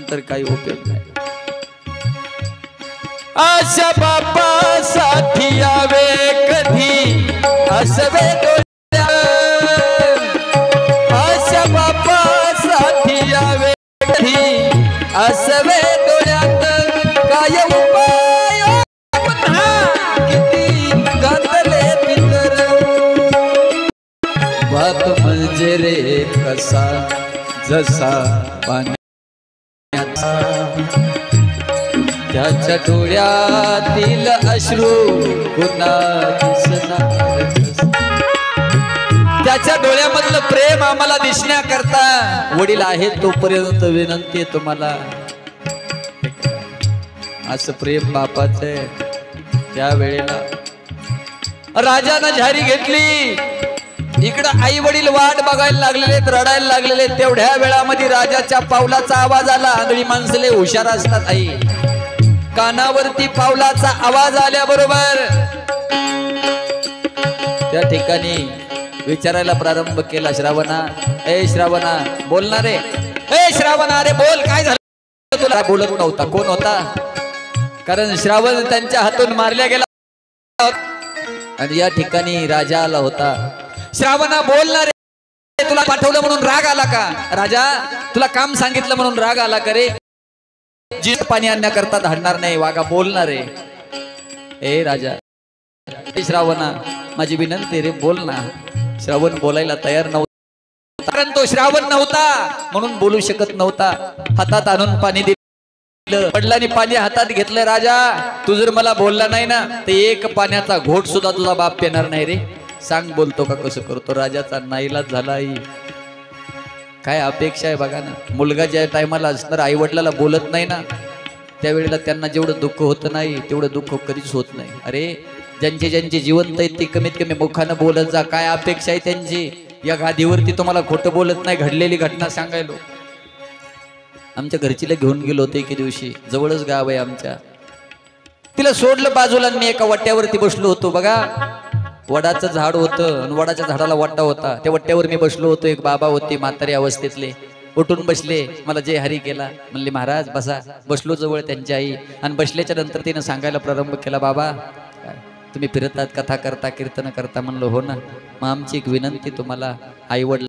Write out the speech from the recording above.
नंतर काही उपयोग नाही। आशा बापासाठी यावे कधी असवे डोळ्यात, आशा बापासाठी यावे कधी असवे डोळ्यात, काय उपाय पुन्हा किती गातले पितर। बाप म्हणजे रे कसा जसा पाण्याचा, त्याच्या डोळ्यातील अश्रू पुन्हा दिसणार, त्याच्या डोळ्यामधलं प्रेम आम्हाला दिसण्याकरता वडील आहेत तोपर्यंत विनंती आहे तुम्हाला, असं प्रेम बापाचं आहे। त्या वेळेला राजानं झारी घेतली, इकडं आई वडील वाट बघायला लागलेले, रडायला लागलेले। तेवढ्या वेळामध्ये राजाच्या पावलाचा आवाज आला। आंधळी माणसले हुशार असतात आई, कानावरती पावलाचा आवाज आल्याबरोबर त्या ठिकाणी विचारायला प्रारंभ केला, श्रावणा ए श्रावणा बोलणार रे, ए श्रावणा रे बोल, काय झालं तुला? बोलत नव्हता। कोण होता? कारण श्रावण त्यांच्या हातून मारल्या गेला आणि या ठिकाणी राजा आला होता। श्रावणा बोलणार रे, तुला पाठवलं म्हणून राग आला का? राजा तुला काम सांगितलं म्हणून राग आला का रे? जीत पाणी आणण्याकरता धाडणार नाही, वागा बोलणार रे। ए राजा, श्रावणा माझी विनंती रे बोल ना। श्रावण बोलायला तयार नव्हता, कारण तो श्रावण नव्हता म्हणून बोलू शकत नव्हता। हातात आणून पाणी दिलं, वडिलांनी पाणी हातात घेतलं। राजा तू जर मला बोलला नाही ना तर एक पाण्याचा घोट सुद्धा तुझा बाप पिणार नाही रे, सांग बोलतो का कसं करतो? राजाचा नाईलाज झाला। काय अपेक्षा आहे बघा ना, मुलगा ज्या टायमाला असणार आई वडिलाला बोलत नाही ना त्यावेळेला त्यांना जेवढं दुःख होत नाही तेवढं दुःख कधीच होत नाही। अरे ज्यांचे ज्यांचे जिवंत आहेत ते कमीत कमी मुखानं बोलत जा, काय अपेक्षा आहे त्यांची? या गादीवरती तुम्हाला खोटं बोलत नाही, घडलेली घटना सांगायलो। आमच्या घरचीला घेऊन गेलो होते एके दिवशी, जवळच गाव आहे आमच्या, तिला सोडलं बाजूला, मी एका वट्यावरती बसलो होतो बघा। वडाचं झाड होतं आणि वडाच्या झाडाला वट्टा होता, त्या वट्ट्यावर मी बसलो होतो। एक बाबा होते म्हातारी अवस्थेतले, उठून बसले, मला जे हरी केला, म्हणले महाराज बसा। बसलो जवळ त्यांची आई, आणि बसल्याच्या नंतर तिने सांगायला प्रारंभ केला, बाबा तुम्ही फिरतात, कथा करता, कीर्तन करता? म्हणलं हो ना। मग आमची एक विनंती तुम्हाला, आई वडील